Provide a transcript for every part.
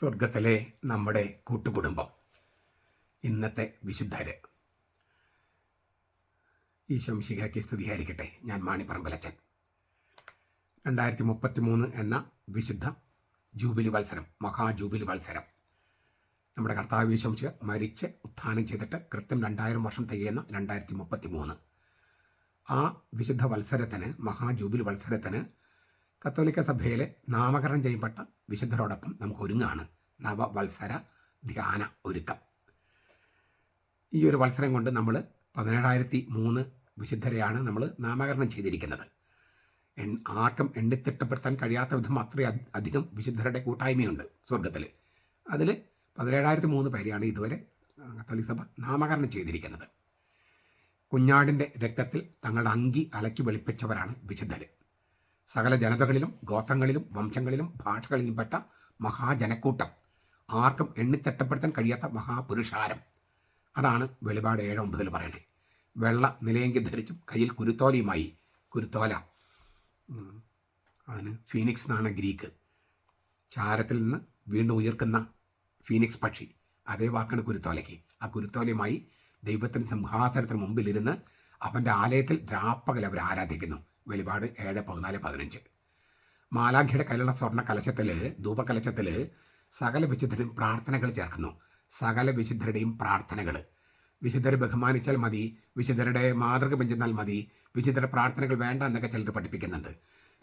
സ്വർഗത്തിലെ നമ്മുടെ കൂട്ടുകുടുംബം. ഇന്നത്തെ വിശുദ്ധര്. ഈശോ മിശിഹായ്ക്ക് സ്തുതിയായിരിക്കട്ടെ. ഞാൻ മാണിപ്പറമ്പലച്ചൻ. 2033 എന്ന വിശുദ്ധ ജൂബിലി വത്സരം, മഹാജൂബിലി വത്സരം, നമ്മുടെ കർത്താവ് ഈശോ മിശിഹ മരിച്ച് ഉത്ഥാനം ചെയ്തിട്ട് കൃത്യം 2000 വർഷം തികയുന്ന 2033 ആ വിശുദ്ധ വത്സരത്തിന്, മഹാജൂബിലി വത്സരത്തിന് കത്തോലിക്ക സഭയിലെ നാമകരണം ചെയ്യപ്പെട്ട വിശുദ്ധരോടൊപ്പം നമുക്ക് ഒരുങ്ങാണ് നവവത്സര ധ്യാന ഒരുക്കം. ഈ ഒരു വത്സരം കൊണ്ട് നമ്മൾ 17,003 വിശുദ്ധരെയാണ് നമ്മൾ നാമകരണം ചെയ്തിരിക്കുന്നത്. ആർക്കും എണ്ണിത്തിട്ടപ്പെടുത്താൻ കഴിയാത്ത വിധം അധികം വിശുദ്ധരുടെ കൂട്ടായ്മയുണ്ട് സ്വർഗത്തിൽ. അതിൽ 17,003 പേരെയാണ് ഇതുവരെ കത്തോലിക്ക സഭ നാമകരണം ചെയ്തിരിക്കുന്നത്. കുഞ്ഞാടിൻ്റെ രക്തത്തിൽ തങ്ങളുടെ അങ്കി അലക്കി വെളുപ്പിച്ചവരാണ് വിശുദ്ധർ. സകല ജനതകളിലും ഗോത്രങ്ങളിലും വംശങ്ങളിലും ഭാഷകളിലും പെട്ട മഹാജനക്കൂട്ടം, ആർക്കും എണ്ണിത്തട്ടപ്പെടുത്താൻ കഴിയാത്ത മഹാപുരുഷാരം. അതാണ് വെളിപാട് 7:9 പറയണേ. വെള്ള നിലയെങ്കി ധരിച്ചും കയ്യിൽ കുരുത്തോലയുമായി. കുരുത്തോല അതിന് ഫീനിക്സ് എന്നാണ് ഗ്രീക്ക്. ചാരത്തിൽ നിന്ന് വീണ്ടും ഉയർക്കുന്ന ഫീനിക്സ് പക്ഷി, അതേ വാക്കാണ് കുരുത്തോലയ്ക്ക്. ആ കുരുത്തോലയുമായി ദൈവത്തിൻ്റെ സിംഹാസനത്തിന് മുമ്പിലിരുന്ന് അവൻ്റെ ആലയത്തിൽ രാപ്പകൽ അവർ ആരാധിക്കുന്നു. വെളിപാട് 7:14-15. മാലാഖയുടെ കയ്യിലുള്ള സ്വർണ്ണ കലശത്തിൽ, ധൂപകലശത്തിൽ സകല വിശുദ്ധരും പ്രാർത്ഥനകൾ ചേർക്കുന്നു. സകല വിശുദ്ധരുടെയും പ്രാർത്ഥനകൾ. വിശുദ്ധരെ ബഹുമാനിച്ചാൽ മതി, വിശുദ്ധരുടെ മാതൃക പിഞ്ചെന്നാൽ മതി, വിശുദ്ധരുടെ പ്രാർത്ഥനകൾ വേണ്ട എന്നൊക്കെ ചിലർ പഠിപ്പിക്കുന്നുണ്ട്.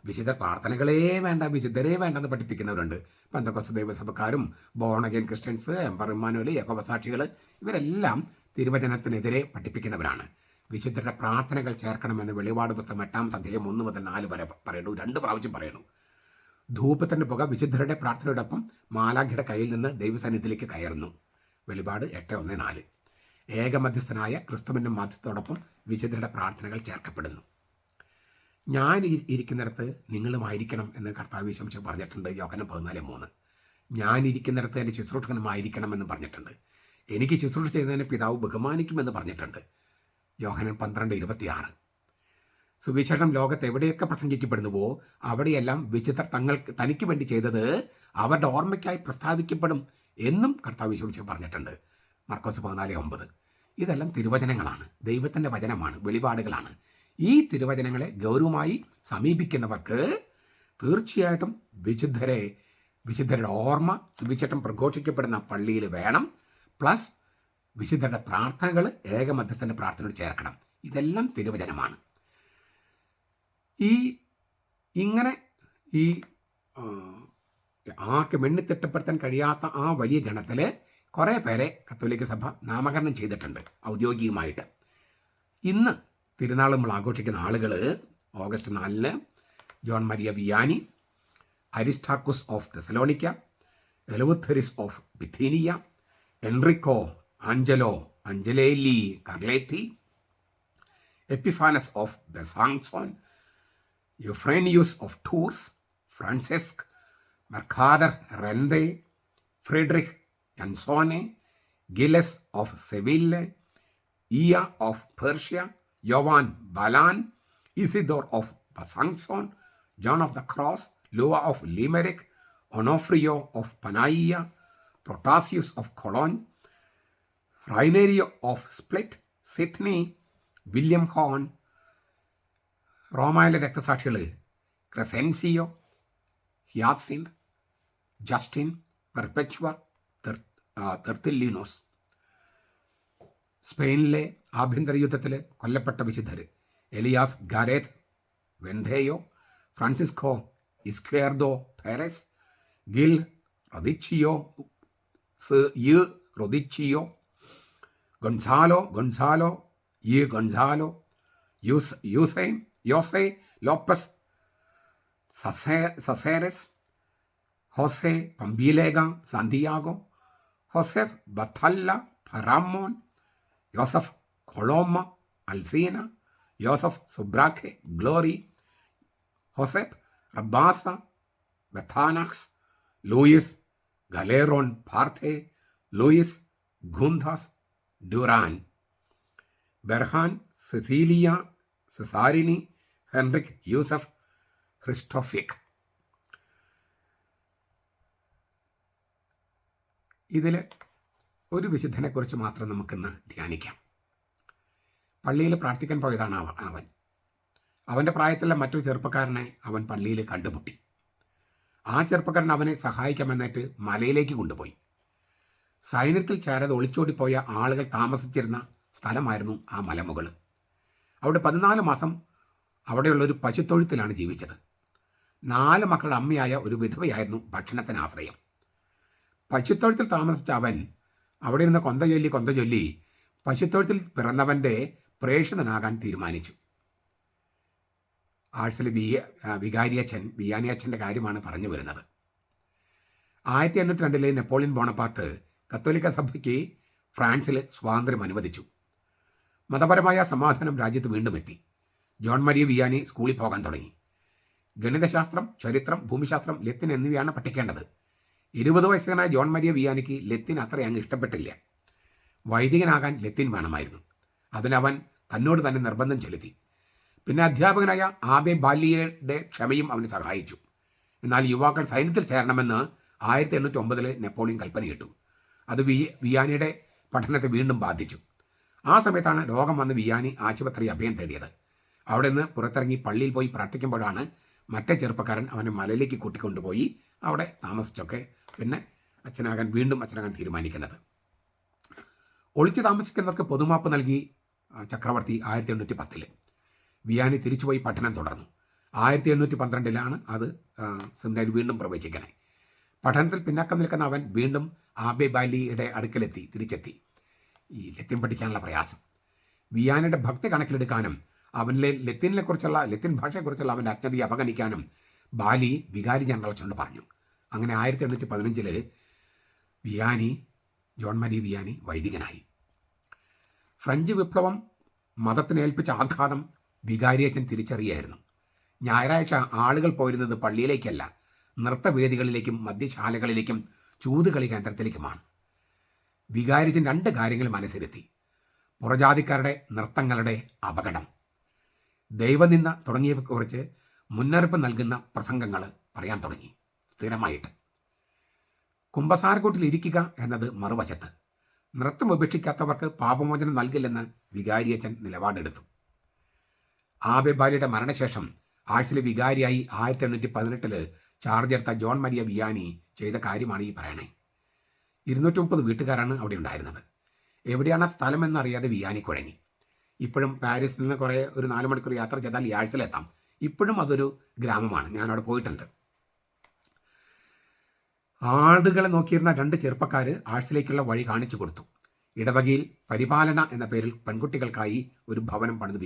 വിശുദ്ധ പ്രാർത്ഥനകളേ വേണ്ട, വിശുദ്ധരെ വേണ്ടെന്ന് പഠിപ്പിക്കുന്നവരുണ്ട്. പെന്തക്കോസ്ത് ദൈവസഭക്കാരും born again Christians, emperor Emmanuel, യഹോവ സാക്ഷികൾ, ഇവരെല്ലാം തിരുവചനത്തിനെതിരെ പഠിപ്പിക്കുന്നവരാണ്. വിശുദ്ധരുടെ പ്രാർത്ഥനകൾ ചേർക്കണമെന്ന് വെളിപാട് പുസ്തകം 8-ാമത്തെ അധ്യായം 1 മുതൽ 4 വരെ പറയുന്നു. 2 പ്രാവശ്യം പറയുന്നു. ധൂപത്തിൻ്റെ പുക വിശുദ്ധരുടെ പ്രാർത്ഥനയോടൊപ്പം മാലാഖയുടെ കയ്യിൽ നിന്ന് ദൈവസന്നിധിയിലേക്ക് കയറുന്നു. വെളിപാട് 8:1-4. ഏകമധ്യസ്ഥനായ ക്രിസ്തുവിൻ്റെ മധ്യത്തോടൊപ്പം വിശുദ്ധരുടെ പ്രാർത്ഥനകൾ ചേർക്കപ്പെടുന്നു. ഞാൻ ഇരിക്കുന്നിടത്ത് നിങ്ങളുമായിരിക്കണം എന്ന് കർത്താവ് ഈശോ മിശിഹ പറഞ്ഞിട്ടുണ്ട്. യോഹന്നാൻ 14:3. ഞാൻ ഇരിക്കുന്നിടത്ത് എൻ്റെ ശുശ്രൂഷകനുമായിരിക്കണം എന്ന് പറഞ്ഞിട്ടുണ്ട്. എനിക്ക് ശുശ്രൂഷ ചെയ്യുന്നതിന് പിതാവ് ബഹുമാനിക്കുമെന്ന് പറഞ്ഞിട്ടുണ്ട്. യോഹന്നാൻ 12:26. സുവിശേഷം ലോകത്ത് എവിടെയൊക്കെ പ്രസംഗിക്കപ്പെടുന്നുവോ അവിടെയെല്ലാം വിശുദ്ധർ തനിക്ക് വേണ്ടി ചെയ്തത് അവരുടെ ഓർമ്മയ്ക്കായി പ്രസ്താവിക്കപ്പെടും എന്നും കർത്താവ് ഈശോ മിശിഹ പറഞ്ഞിട്ടുണ്ട്. മർക്കോസ് 14:9. ഇതെല്ലാം തിരുവചനങ്ങളാണ്, ദൈവത്തിൻ്റെ വചനമാണ്, വെളിപാടുകളാണ്. ഈ തിരുവചനങ്ങളെ ഗൗരവമായി സമീപിക്കുന്നവർക്ക് തീർച്ചയായിട്ടും വിശുദ്ധരുടെ ഓർമ്മ സുവിശേഷം പ്രഘോഷിക്കപ്പെടുന്ന പള്ളിയിൽ വേണം. പ്ലസ് വിശുദ്ധരുടെ പ്രാർത്ഥനകൾ ഏകമധ്യസ്ഥൻ്റെ പ്രാർത്ഥനയോട് ചേർക്കണം. ഇതെല്ലാം തിരുവചനമാണ്. ഇങ്ങനെ ആർക്കും എണ്ണിത്തിട്ടപ്പെടുത്താൻ കഴിയാത്ത ആ വലിയ ഗണത്തിൽ കുറേ പേരെ കത്തോലിക്ക സഭ നാമകരണം ചെയ്തിട്ടുണ്ട് ഔദ്യോഗികമായിട്ട്. ഇന്ന് തിരുനാൾ നമ്മൾ ആഘോഷിക്കുന്ന ആളുകൾ: August 4 John Maria Vianney, Aristarchus of Thessalonica, Eleutherius of Bithynia, Enrico Angelo Angelelli Carletti, Epiphanius of Besancon, Euphronius of Tours, Francesc Mercader Rende, Frederic Janssoone, Giles of Seville, Ia of Persia, Ioan Balan, Isidore of Besancon, John of the Cross, Lua of Limerick, Onofrio of Panaia, Protasius of Cologne, Rainerius of Split, Sidney, William Horn. റോമായിലെ രക്തസാക്ഷികൾ: Crescentius, ഹിയാസിന്ത്, Justin, പെർപെച്വ, തെർത്തില്ലിനോസ്. സ്പെയിനിലെ ആഭ്യന്തര യുദ്ധത്തിൽ കൊല്ലപ്പെട്ട വിശുദ്ധർ: Elias Garrett Vendeyo, Francisco Izquierdo Perez, Gil Rodicio, Rodicio, Gonzalo Gonzalo, Jose Lopez Saceres, Jose Pamplega Santiago, Josep Batalla Paramon, Josef Coloma Alsina, Josef Subirache Glory, Josep Rabasa Bentanachs, Luis Galeron Parte, Luis Gundas Duran, Berhan Cecilia Cesarini, Henryk Jozef Krzysztofik. ഇതിൽ ഒരു വിശുദ്ധനെക്കുറിച്ച് മാത്രം നമുക്കിന്ന് ധ്യാനിക്കാം. പള്ളിയിൽ പ്രാർത്ഥിക്കാൻ പോയതാണ് അവൻ. അവൻ്റെ പ്രായത്തിലുള്ള മറ്റൊരു ചെറുപ്പക്കാരനെ അവൻ പള്ളിയിൽ കണ്ടുമുട്ടി. ആ ചെറുപ്പക്കാരൻ അവനെ സഹായിക്കാമെന്നേറ്റ് മലയിലേക്ക് കൊണ്ടുപോയി. സൈന്യത്തിൽ ചേരാതെ ഒളിച്ചോടിപ്പോയ ആളുകൾ താമസിച്ചിരുന്ന സ്ഥലമായിരുന്നു ആ മലമുകൾ. അവിടെ 14 മാസം അവിടെയുള്ളൊരു പശുത്തൊഴുത്തിലാണ് ജീവിച്ചത്. 4 മക്കളുടെ അമ്മയായ ഒരു വിധവയായിരുന്നു ഭക്ഷണത്തിന് ആശ്രയം. പശുത്തൊഴുത്തിൽ താമസിച്ച അവൻ അവിടെ ഇരുന്ന് കൊന്ത ചൊല്ലി പശുത്തൊഴുത്തിൽ പിറന്നവൻ്റെ പ്രേക്ഷിതനാകാൻ തീരുമാനിച്ചു. ആഴ്സൽ വിയാനിയച്ഛൻ്റെ കാര്യമാണ് പറഞ്ഞു വരുന്നത്. 1802 നെപ്പോളിയൻ ബോണപ്പാർട്ട് കത്തോലിക്ക സഭയ്ക്ക് ഫ്രാൻസിൽ സ്വാതന്ത്ര്യം അനുവദിച്ചു. മതപരമായ സമാധാനം രാജ്യത്ത് വീണ്ടും എത്തി. ജോൺ മരിയ വിയാനി സ്കൂളിൽ പോകാൻ തുടങ്ങി. ഗണിതശാസ്ത്രം, ചരിത്രം, ഭൂമിശാസ്ത്രം, ലത്തിൻ എന്നിവയാണ് പഠിക്കേണ്ടത്. 20 വയസ്സുകാരനായ ജോൺ മരിയ വിയാനിക്ക് ലത്തിൻ അത്ര അങ്ങ് ഇഷ്ടപ്പെട്ടില്ല. വൈദികനാകാൻ ലത്തിൻ വേണമായിരുന്നു. അതിനവൻ തന്നോട് തന്നെ നിർബന്ധം ചെലുത്തി. പിന്നെ അധ്യാപകനായ ആബെ ബാലിയയുടെ ക്ഷമയും അവന് സഹായിച്ചു. എന്നാൽ യുവാക്കൾ സൈന്യത്തിൽ ചേരണമെന്ന് 1809 നെപ്പോളിയൻ കൽപ്പനയിട്ടു. അത് വിയാനിയുടെ പഠനത്തെ വീണ്ടും ബാധിച്ചു. ആ സമയത്താണ് രോഗം വന്ന് വിയാനി ആശുപത്രി അഭയം തേടിയത്. അവിടെ നിന്ന് പുറത്തിറങ്ങി പള്ളിയിൽ പോയി പ്രാർത്ഥിക്കുമ്പോഴാണ് മറ്റേ ചെറുപ്പക്കാരൻ അവനെ മലയിലേക്ക് കൂട്ടിക്കൊണ്ടുപോയി അവിടെ താമസിച്ചൊക്കെ പിന്നെ വീണ്ടും അച്ഛനാകാൻ തീരുമാനിക്കുന്നത്. ഒളിച്ചു താമസിക്കുന്നവർക്ക് പൊതുമാപ്പ് നൽകി ചക്രവർത്തി 1810. വിയാനി തിരിച്ചുപോയി പഠനം തുടർന്നു. 1812 അത് സെമിനാരി വീണ്ടും പ്രവേശിക്കണേ. പഠനത്തിൽ പിന്നാക്കം നിൽക്കുന്ന അവൻ വീണ്ടും ആബെ ബാലിയുടെ തിരിച്ചെത്തി. ഈ ലത്തിൻ പഠിക്കാനുള്ള പ്രയാസം, വിയാനിയുടെ ഭക്തി കണക്കിലെടുക്കാനും അവനിലെ ലത്തിൻ ഭാഷയെക്കുറിച്ചുള്ള അവൻ്റെ അജ്ഞതയെ അവഗണിക്കാനും ബാലി വികാരി ജനറൽ ചെന്ന് പറഞ്ഞു. അങ്ങനെ 1815 ജോൺ മരിയ വിയാനി വൈദികനായി. ഫ്രഞ്ച് വിപ്ലവം മതത്തിനേൽപ്പിച്ച ആഘാതം വികാരിയച്ഛൻ തിരിച്ചറിയായിരുന്നു. ഞായറാഴ്ച ആളുകൾ പോയിരുന്നത് പള്ളിയിലേക്കല്ല, നൃത്തവേദികളിലേക്കും മദ്യശാലകളിലേക്കും ചൂതുകളി കേന്ദ്രത്തിലേക്കുമാണ്. വികാരിയച്ഛൻ 2 കാര്യങ്ങൾ മനസ്സിലെത്തി: പുറജാതിക്കാരുടെ നൃത്തങ്ങളുടെ അപകടം, ദൈവനിന്ദ തുടങ്ങിയവയെക്കുറിച്ച് മുന്നറിയിപ്പ് നൽകുന്ന പ്രസംഗങ്ങൾ പറയാൻ തുടങ്ങി സ്ഥിരമായിട്ട്. കുമ്പസാരക്കൂട്ടിൽ ഇരിക്കുക എന്നത് മറുവശത്ത്. നൃത്തം ഉപേക്ഷിക്കാത്തവർക്ക് പാപമോചനം നൽകില്ലെന്ന് വികാരിയച്ഛൻ നിലപാടെടുത്തു. ആബെ ബാലിയുടെ മരണശേഷം ആഴ്സൽ വികാരിയായി 1818 ചാർജ് എടുത്ത ജോൺ മരിയ വിയാനി ചെയ്ത കാര്യമാണ് ഈ പറയണേ. 230 വീട്ടുകാരാണ് അവിടെ ഉണ്ടായിരുന്നത്. എവിടെയാണ് സ്ഥലം എന്നറിയാതെ വിയാനി കുഴങ്ങി. ഇപ്പോഴും പാരീസിൽ നിന്ന് ഒരു 4 മണിക്കൂർ യാത്ര ചെയ്താൽ ഈ ആഴ്സലെത്താം. ഇപ്പോഴും അതൊരു ഗ്രാമമാണ്. ഞാനവിടെ പോയിട്ടുണ്ട്. ആടുകളെ നോക്കിയിരുന്ന 2 ചെറുപ്പക്കാർ ആഴ്സലേക്കുള്ള വഴി കാണിച്ചു കൊടുത്തു. ഇടവകയിൽ പരിപാലന എന്ന പേരിൽ പെൺകുട്ടികൾക്കായി ഒരു ഭവനം പണിത്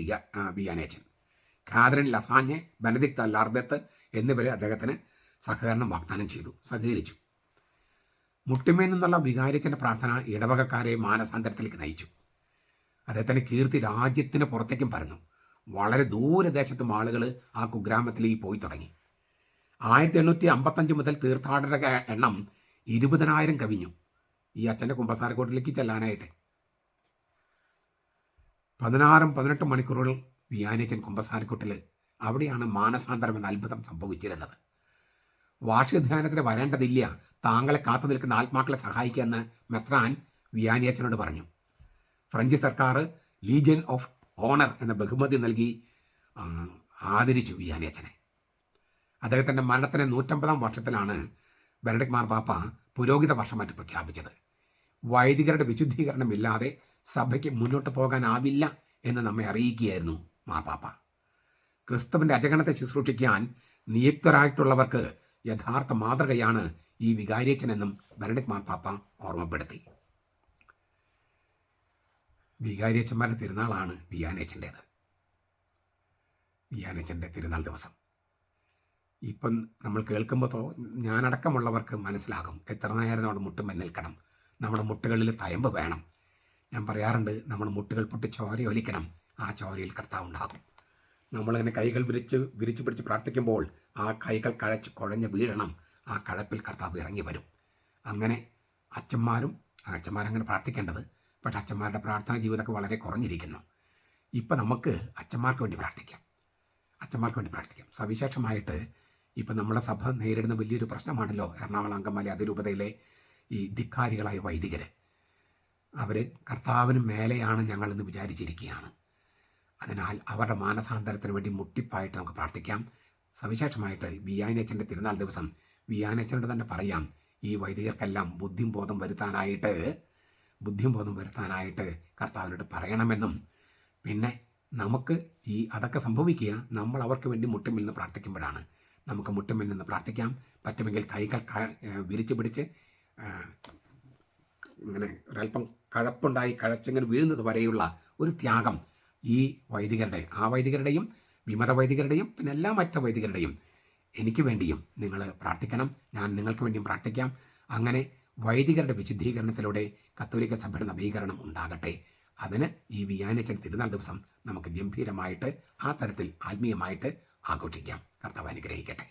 വിയാനേച്ചൻ. കാതറിൻ ലസാഞ്ഞെ, ബെനഡിക്ത ലാർദത്ത് എന്നിവരെ അദ്ദേഹത്തിന് വാഗ്ദാനം സഹകരിച്ചു. മുട്ടിമേൽ നിന്നുള്ള വികാരിച്ചൻ്റെ പ്രാർത്ഥന ഇടവകക്കാരെ മാനസാന്തരത്തിലേക്ക് നയിച്ചു. അദ്ദേഹത്തിൻ്റെ കീർത്തി രാജ്യത്തിന് പുറത്തേക്കും പരന്നു. വളരെ ദൂരദേശത്തും ആളുകൾ ആ കുഗ്രാമത്തിലേക്ക് പോയി തുടങ്ങി. 1855 മുതൽ തീർത്ഥാടക എണ്ണം 20,000 കവിഞ്ഞു ഈ അച്ഛൻ്റെ കുമ്പസാരക്കോട്ടിലേക്ക് ചെല്ലാനായിട്ട്. 16-18 മണിക്കൂറുകൾ വിയാനിയച്ഛൻ കുമ്പസാരക്കൂട്ടിൽ അവിടെയാണ് മാനസാന്തരം എന്ന അത്ഭുതം സംഭവിച്ചിരുന്നത്. വാർഷിക ധ്യാനത്തിന് വരേണ്ടതില്ല, താങ്കളെ കാത്തു നിൽക്കുന്ന ആത്മാക്കളെ സഹായിക്കുക എന്ന് മെത്രാൻ വിയാനിയച്ഛനോട് പറഞ്ഞു. ഫ്രഞ്ച് സർക്കാർ ലീജിയൻ ഓഫ് ഓണർ എന്ന ബഹുമതി നൽകി ആദരിച്ചു വിയാനിയച്ഛനെ. അദ്ദേഹത്തിൻ്റെ മരണത്തിന് 150-ാം വർഷത്തിലാണ് ബെനഡിക്ട് മാർപ്പാപ്പ പുരോഹിത വർഷമായിട്ട് പ്രഖ്യാപിച്ചത്. വൈദികരുടെ വിശുദ്ധീകരണമില്ലാതെ സഭയ്ക്ക് മുന്നോട്ട് പോകാനാവില്ല എന്ന് നമ്മെ അറിയിക്കുകയായിരുന്നു മാർപ്പാപ്പ. ക്രിസ്തുവിൻ്റെ അജഗണത്തെ ശുശ്രൂഷിക്കാൻ നിയുക്തരായിട്ടുള്ളവർക്ക് യഥാർത്ഥ മാതൃകയാണ് ഈ വികാരിയച്ഛനെന്നും ബെനഡിക്ട് മാർപ്പാപ്പ ഓർമ്മപ്പെടുത്തി. വികാരിയച്ഛന്മാരുടെ തിരുനാളാണ് വിയാനേച്ചൻ്റേത്. വിയാനേച്ചൻ്റെ തിരുനാൾ ദിവസം ഇപ്പം നമ്മൾ കേൾക്കുമ്പോൾ ഞാനടക്കമുള്ളവർക്ക് മനസ്സിലാകും എത്ര നേരം നമ്മുടെ മുട്ടുമ്പോൾ നിൽക്കണം, നമ്മുടെ മുട്ടുകളിൽ തയമ്പ് വേണം. ഞാൻ പറയാറുണ്ട്, നമ്മുടെ മുട്ടുകൾ പൊട്ടി ചോര ഒലിക്കണം, ആ ചോരയിൽ കർത്താവ് ഉണ്ടാകും. നമ്മളിങ്ങനെ കൈകൾ വിരിച്ച് പിടിച്ച് പ്രാർത്ഥിക്കുമ്പോൾ ആ കൈകൾ കുഴഞ്ഞ് വീഴണം, ആ കഴപ്പിൽ കർത്താവ് ഇറങ്ങി വരും. അങ്ങനെ അച്ഛന്മാരങ്ങനെ പ്രാർത്ഥിക്കേണ്ടത്. പക്ഷേ അച്ഛന്മാരുടെ പ്രാർത്ഥന ജീവിതമൊക്കെ വളരെ കുറഞ്ഞിരിക്കുന്നു. ഇപ്പം നമുക്ക് അച്ഛന്മാർക്ക് വേണ്ടി പ്രാർത്ഥിക്കാം. സവിശേഷമായിട്ട് ഇപ്പം നമ്മുടെ സഭ നേരിടുന്ന വലിയൊരു പ്രശ്നമാണല്ലോ എറണാകുളം അങ്കമാലി അതിരൂപതയിലെ ഈ ധിക്കാരികളായ വൈദികർ, അവർ കർത്താവിന് മേലെയാണ് ഞങ്ങളെന്ന് വിചാരിച്ചിരിക്കുകയാണ്. അതിനാൽ അവരുടെ മാനസാന്തരത്തിന് വേണ്ടി മുട്ടിപ്പായിട്ട് നമുക്ക് പ്രാർത്ഥിക്കാം. സവിശേഷമായിട്ട് വിയാനച്ചൻ്റെ തിരുനാൾ ദിവസം വിയാനച്ചനോട് തന്നെ പറയാം, ഈ വൈദികർക്കെല്ലാം ബുദ്ധിയും ബോധം വരുത്താനായിട്ട് കർത്താവിനോട് പറയണമെന്നും, പിന്നെ നമുക്ക് അതൊക്കെ സംഭവിക്കുക നമ്മൾ അവർക്ക് വേണ്ടി മുട്ടുമിൽ നിന്ന് പ്രാർത്ഥിക്കുമ്പോഴാണ്. നമുക്ക് മുട്ടുമിൽ നിന്ന് പ്രാർത്ഥിക്കാം. പറ്റുമെങ്കിൽ കൈകൾ വിരിച്ചു പിടിച്ച് ഇങ്ങനെ ഒരല്പം കഴപ്പുണ്ടായി കഴച്ചിങ്ങനെ വീഴുന്നത് വരെയുള്ള ഒരു ത്യാഗം ഈ വൈദികരുടെയും വിമത വൈദികരുടെയും പിന്നെ എല്ലാ മറ്റു വൈദികരുടെയും എനിക്ക് വേണ്ടിയും നിങ്ങൾ പ്രാർത്ഥിക്കണം. ഞാൻ നിങ്ങൾക്ക് വേണ്ടിയും പ്രാർത്ഥിക്കാം. അങ്ങനെ വൈദികരുടെ വിശുദ്ധീകരണത്തിലൂടെ കത്തോലിക്ക സഭയുടെ നവീകരണം ഉണ്ടാകട്ടെ. അതിന് ഈ വിയാനച്ചൻ തിരുനാൾ ദിവസം നമുക്ക് ഗംഭീരമായിട്ട് ആ തരത്തിൽ ആത്മീയമായിട്ട് ആഘോഷിക്കാം. കർത്താവ് അനുഗ്രഹിക്കട്ടെ.